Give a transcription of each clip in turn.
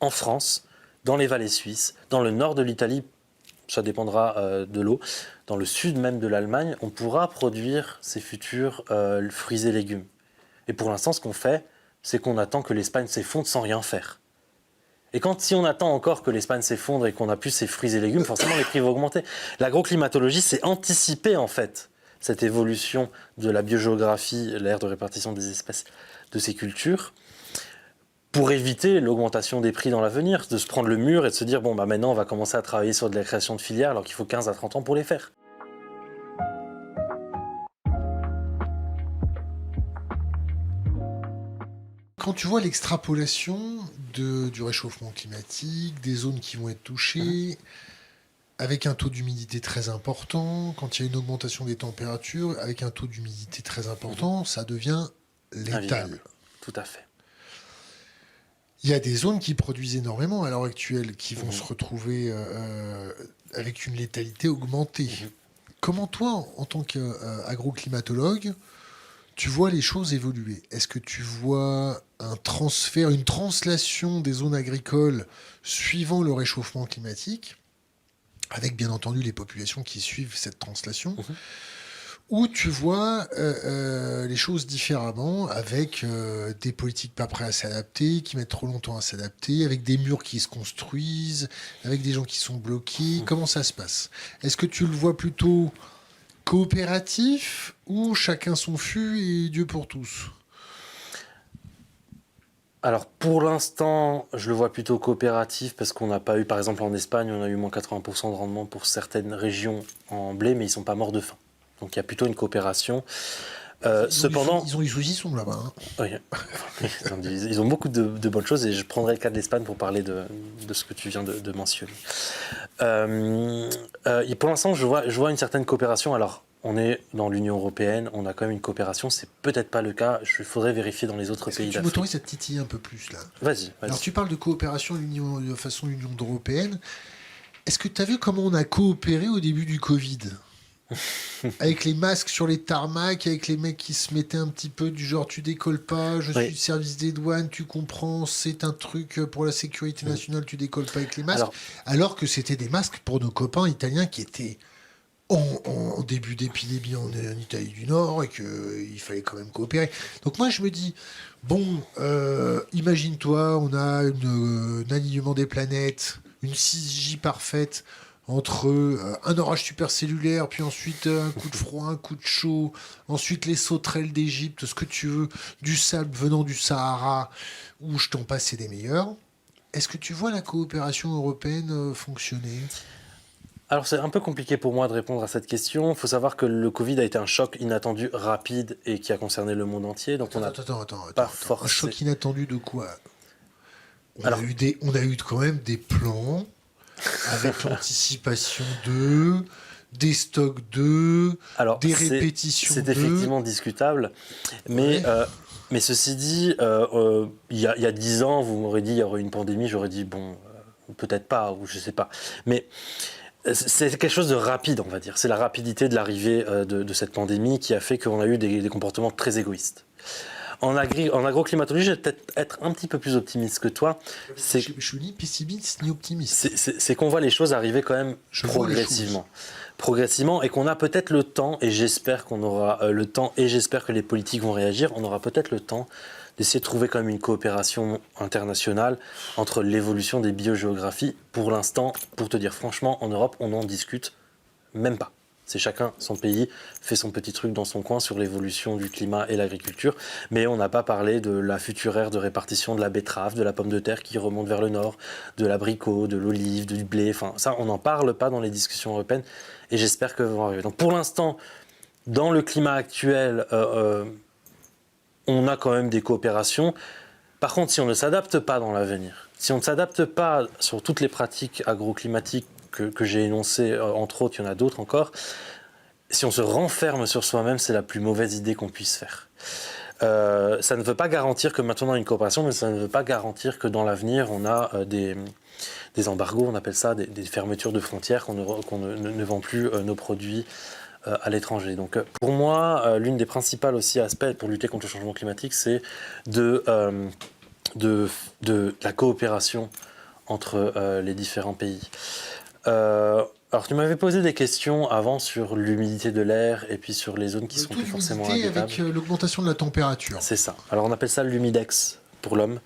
en France, dans les vallées suisses, dans le nord de l'Italie, ça dépendra de l'eau, dans le sud même de l'Allemagne, on pourra produire ces futurs fruits et légumes. Et pour l'instant, ce qu'on fait, c'est qu'on attend que l'Espagne s'effondre sans rien faire. Et si on attend encore que l'Espagne s'effondre et qu'on n'a plus ces fruits et légumes, forcément les prix vont augmenter. L'agroclimatologie, c'est anticiper en fait cette évolution de la biogéographie, l'aire de répartition des espèces de ces cultures, pour éviter l'augmentation des prix dans l'avenir, de se prendre le mur et de se dire bon bah maintenant on va commencer à travailler sur de la création de filières alors qu'il faut 15 à 30 ans pour les faire. Quand tu vois l'extrapolation du réchauffement climatique, des zones qui vont être touchées, avec un taux d'humidité très important, quand il y a une augmentation des températures, avec un taux d'humidité très important, ça devient létal. Invivable. Tout à fait. Il y a des zones qui produisent énormément à l'heure actuelle, qui vont se retrouver avec une létalité augmentée. Comment toi, en tant qu'agroclimatologue, tu vois les choses évoluer? Est-ce que tu vois un transfert, une translation des zones agricoles suivant le réchauffement climatique, avec bien entendu les populations qui suivent cette translation, ou tu vois les choses différemment, avec des politiques pas prêts à s'adapter, qui mettent trop longtemps à s'adapter, avec des murs qui se construisent, avec des gens qui sont bloqués? Comment ça se passe? Est-ce que tu le vois plutôt coopératif ou chacun son fût et Dieu pour tous? Alors pour l'instant, je le vois plutôt coopératif parce qu'on n'a pas eu, par exemple en Espagne, on a eu moins 80% de rendement pour certaines régions en blé, mais ils ne sont pas morts de faim. Donc il y a plutôt une coopération. Cependant, ils ont eu saucisson là-bas. Oui, ils ont beaucoup de bonnes choses et je prendrai le cas de l'Espagne pour parler de ce que tu viens de mentionner. Et pour l'instant, je vois une certaine coopération. Alors, on est dans l'Union européenne, on a quand même une coopération, c'est peut-être pas le cas, il faudrait vérifier dans les autres pays d'Afrique. Tu m'autorises à te titiller un peu plus là? Vas-y. Alors tu parles de coopération de façon Union européenne. Est-ce que tu as vu comment on a coopéré au début du Covid? Avec les masques sur les tarmacs, avec les mecs qui se mettaient un petit peu du genre tu décolles pas, je suis du service des douanes, tu comprends, c'est un truc pour la sécurité nationale, tu décolles pas avec les masques. Alors que c'était des masques pour nos copains italiens qui étaient en début d'épidémie en Italie du Nord et qu'il fallait quand même coopérer. Donc moi je me dis, bon, imagine-toi, on a un alignement des planètes, une 6J parfaite, entre un orage supercellulaire, puis ensuite un coup de froid, un coup de chaud, ensuite les sauterelles d'Égypte, ce que tu veux, du sable venant du Sahara, où je t'en passe, c'est des meilleurs. Est-ce que tu vois la coopération européenne fonctionner? Alors c'est un peu compliqué pour moi de répondre à cette question. Il faut savoir que le Covid a été un choc inattendu, rapide et qui a concerné le monde entier. Donc Attends. Forcé... Un choc inattendu de quoi? On a eu quand même des plans avec l'anticipation des stocks des répétitions c'est effectivement discutable. Mais, mais ceci dit, il y a 10 ans, vous m'aurez dit il y aurait une pandémie, j'aurais dit bon, peut-être pas, ou je sais pas. Mais c'est quelque chose de rapide, on va dire. C'est la rapidité de l'arrivée de cette pandémie qui a fait qu'on a eu des comportements très égoïstes. En agroclimatologie, je vais peut-être être un petit peu plus optimiste que toi. Je suis ni pessimiste ni optimiste. C'est qu'on voit les choses arriver quand même progressivement et qu'on a peut-être le temps, et j'espère qu'on aura le temps, et j'espère que les politiques vont réagir, on aura peut-être le temps d'essayer de trouver quand même une coopération internationale entre l'évolution des biogéographies. Pour l'instant, pour te dire franchement, en Europe, on n'en discute même pas. C'est chacun son pays, fait son petit truc dans son coin sur l'évolution du climat et l'agriculture. Mais on n'a pas parlé de la future ère de répartition de la betterave, de la pomme de terre qui remonte vers le nord, de l'abricot, de l'olive, du blé. Enfin, ça, on n'en parle pas dans les discussions européennes. Et j'espère que vont arriver. Donc pour l'instant, dans le climat actuel, on a quand même des coopérations. Par contre, si on ne s'adapte pas dans l'avenir, si on ne s'adapte pas sur toutes les pratiques agroclimatiques que j'ai énoncées, entre autres, il y en a d'autres encore, si on se renferme sur soi-même, c'est la plus mauvaise idée qu'on puisse faire. Ça ne veut pas garantir que maintenant on a une coopération, mais ça ne veut pas garantir que dans l'avenir, on a des embargos, on appelle ça, des fermetures de frontières, qu'on ne vend plus nos produits à l'étranger. Donc pour moi, l'une des principales aussi aspects pour lutter contre le changement climatique, c'est de la coopération entre les différents pays. Alors tu m'avais posé des questions avant sur l'humidité de l'air et puis sur les zones qui Le sont taux plus forcément d'humidité habitables. avec l'augmentation de la température. C'est ça. Alors on appelle ça l'humidex pour l'homme.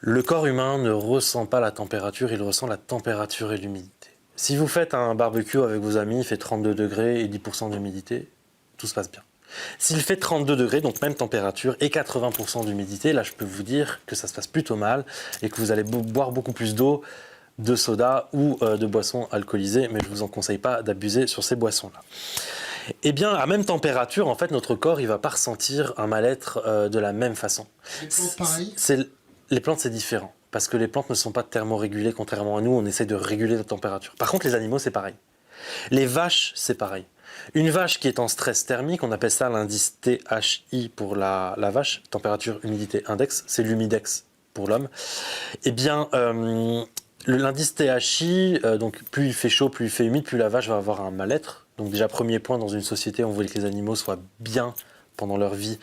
Le corps humain ne ressent pas la température, il ressent la température et l'humidité. Si vous faites un barbecue avec vos amis, il fait 32 degrés et 10% d'humidité, tout se passe bien. S'il fait 32 degrés, donc même température, et 80% d'humidité, là je peux vous dire que ça se passe plutôt mal et que vous allez boire beaucoup plus d'eau, de soda ou de boissons alcoolisées, mais je ne vous en conseille pas d'abuser sur ces boissons-là. Eh bien, à même température, en fait, notre corps, il ne va pas ressentir un mal-être de la même façon. Les plantes, pareil. Les plantes, c'est différent, parce que les plantes ne sont pas thermorégulées, contrairement à nous, on essaie de réguler la température. Par contre, les animaux, c'est pareil. Les vaches, c'est pareil. Une vache qui est en stress thermique, on appelle ça l'indice THI pour la vache, température, humidité, index, c'est l'humidex pour l'homme. Eh bien, l'indice THI, donc plus il fait chaud, plus il fait humide, plus la vache va avoir un mal-être. Donc déjà, premier point, dans une société, on voulait que les animaux soient bien pendant leur vie,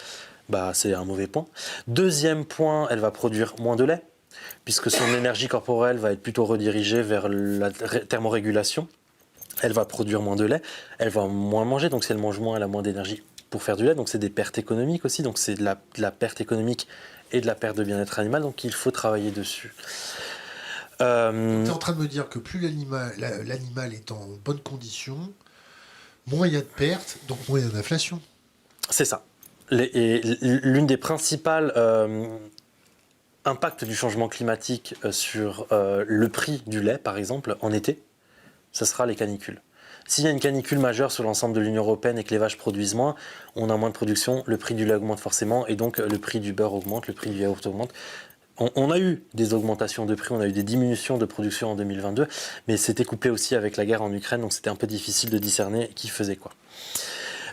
bah, c'est un mauvais point. Deuxième point, elle va produire moins de lait, puisque son énergie corporelle va être plutôt redirigée vers la thermorégulation. Elle va produire moins de lait, elle va moins manger, donc si elle mange moins, elle a moins d'énergie pour faire du lait, donc c'est des pertes économiques aussi, donc c'est de la perte économique et de la perte de bien-être animal, donc il faut travailler dessus. Tu es en train de me dire que plus l'animal est en bonne condition, moins il y a de pertes, donc moins il y a d'inflation. C'est ça. L'une des principales impacts du changement climatique sur le prix du lait, par exemple, en été, ce sera les canicules. S'il y a une canicule majeure sur l'ensemble de l'Union européenne et que les vaches produisent moins, on a moins de production, le prix du lait augmente forcément et donc le prix du beurre augmente, le prix du yaourt augmente. On a eu des augmentations de prix, on a eu des diminutions de production en 2022, mais c'était couplé aussi avec la guerre en Ukraine, donc c'était un peu difficile de discerner qui faisait quoi.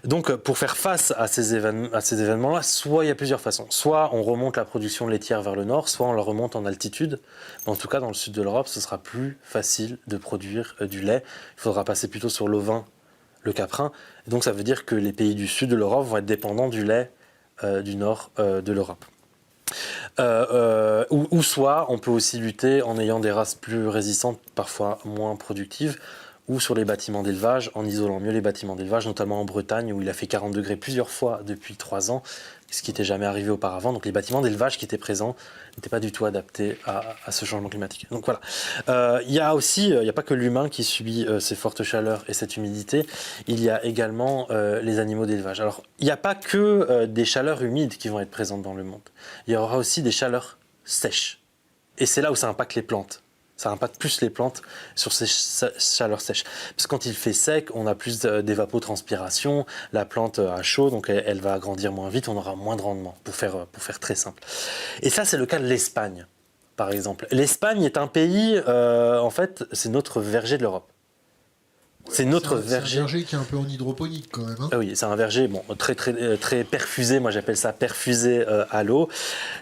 Donc pour faire face à ces événements-là, soit il y a plusieurs façons. Soit on remonte la production laitière vers le nord, soit on la remonte en altitude. Mais en tout cas, dans le sud de l'Europe, ce sera plus facile de produire du lait. Il faudra passer plutôt sur l'ovin, le caprin. Et donc ça veut dire que les pays du sud de l'Europe vont être dépendants du lait du nord de l'Europe. Ou soit on peut aussi lutter en ayant des races plus résistantes, parfois moins productives, ou sur les bâtiments d'élevage, en isolant mieux les bâtiments d'élevage, notamment en Bretagne, où il a fait 40 degrés plusieurs fois depuis 3 ans, ce qui n'était jamais arrivé auparavant. Donc les bâtiments d'élevage qui étaient présents n'étaient pas du tout adaptés à ce changement climatique. Donc voilà. Il y a aussi, il n'y a pas que l'humain qui subit ces fortes chaleurs et cette humidité, il y a également les animaux d'élevage. Alors, il n'y a pas que des chaleurs humides qui vont être présentes dans le monde. Il y aura aussi des chaleurs sèches. Et c'est là où ça impacte les plantes. Ça impacte plus les plantes sur ces chaleurs sèches. Parce que quand il fait sec, on a plus d'évapotranspiration, la plante a chaud, donc elle va grandir moins vite, on aura moins de rendement, pour faire très simple. Et ça, c'est le cas de l'Espagne, par exemple. L'Espagne est un pays, en fait, c'est notre verger de l'Europe. C'est notre verger. C'est un verger qui est un peu en hydroponique quand même. Hein. Ah oui, c'est un verger très perfusé, moi j'appelle ça perfusé à l'eau.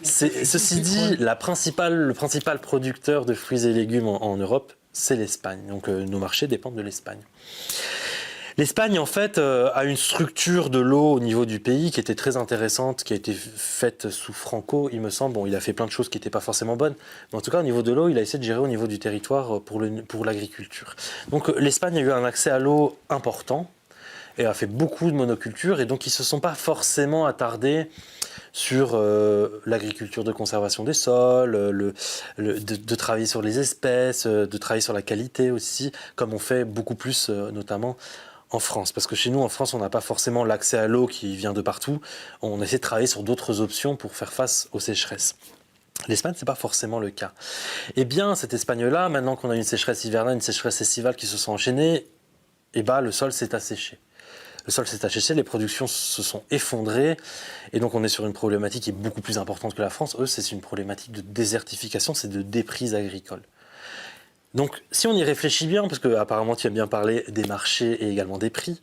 Ceci dit, le principal producteur de fruits et légumes en Europe, c'est l'Espagne. Donc nos marchés dépendent de l'Espagne. L'Espagne, en fait, a une structure de l'eau au niveau du pays qui était très intéressante, qui a été faite sous Franco, il me semble. Bon, il a fait plein de choses qui n'étaient pas forcément bonnes, mais en tout cas, au niveau de l'eau, il a essayé de gérer au niveau du territoire pour l'agriculture. Donc, l'Espagne a eu un accès à l'eau important et a fait beaucoup de monoculture, et donc ils ne se sont pas forcément attardés sur l'agriculture de conservation des sols, de travailler sur les espèces, de travailler sur la qualité aussi, comme on fait beaucoup plus, notamment en France. Parce que chez nous, en France, on n'a pas forcément l'accès à l'eau qui vient de partout. On essaie de travailler sur d'autres options pour faire face aux sécheresses. L'Espagne, ce n'est pas forcément le cas. Eh bien, cette Espagne-là, maintenant qu'on a une sécheresse hivernale, une sécheresse estivale qui se sont enchaînées, eh ben, le sol s'est asséché. Le sol s'est asséché, les productions se sont effondrées, et donc on est sur une problématique qui est beaucoup plus importante que la France. Eux, c'est une problématique de désertification, c'est de déprise agricole. Donc, si on y réfléchit bien, parce qu'apparemment tu aimes bien parler des marchés et également des prix,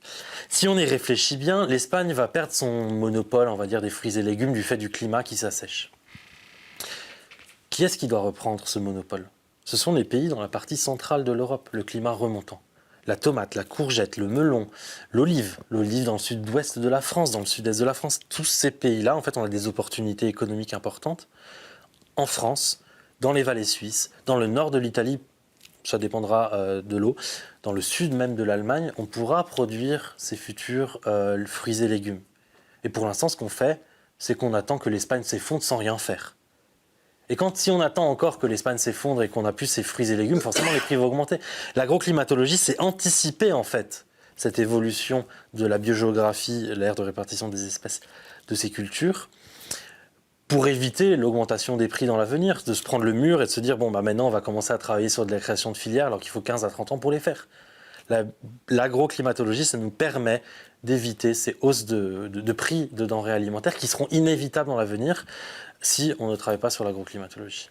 si on y réfléchit bien, l'Espagne va perdre son monopole, on va dire, des fruits et légumes du fait du climat qui s'assèche. Qui est-ce qui doit reprendre ce monopole ? Ce sont les pays dans la partie centrale de l'Europe, le climat remontant. La tomate, la courgette, le melon, l'olive dans le sud-ouest de la France, dans le sud-est de la France, tous ces pays-là, en fait, on a des opportunités économiques importantes en France dans les vallées suisses, dans le nord de l'Italie, ça dépendra de l'eau, dans le sud même de l'Allemagne, on pourra produire ces futurs fruits et légumes. Et pour l'instant, ce qu'on fait, c'est qu'on attend que l'Espagne s'effondre sans rien faire. Et si on attend encore que l'Espagne s'effondre et qu'on n'a plus ces fruits et légumes, forcément les prix vont augmenter. L'agroclimatologie, c'est anticiper en fait cette évolution de la biogéographie, l'aire de répartition des espèces de ces cultures, pour éviter l'augmentation des prix dans l'avenir, de se prendre le mur et de se dire bon, maintenant on va commencer à travailler sur de la création de filières alors qu'il faut 15 à 30 ans pour les faire. L'agroclimatologie, ça nous permet d'éviter ces hausses de prix de denrées alimentaires qui seront inévitables dans l'avenir si on ne travaille pas sur l'agroclimatologie.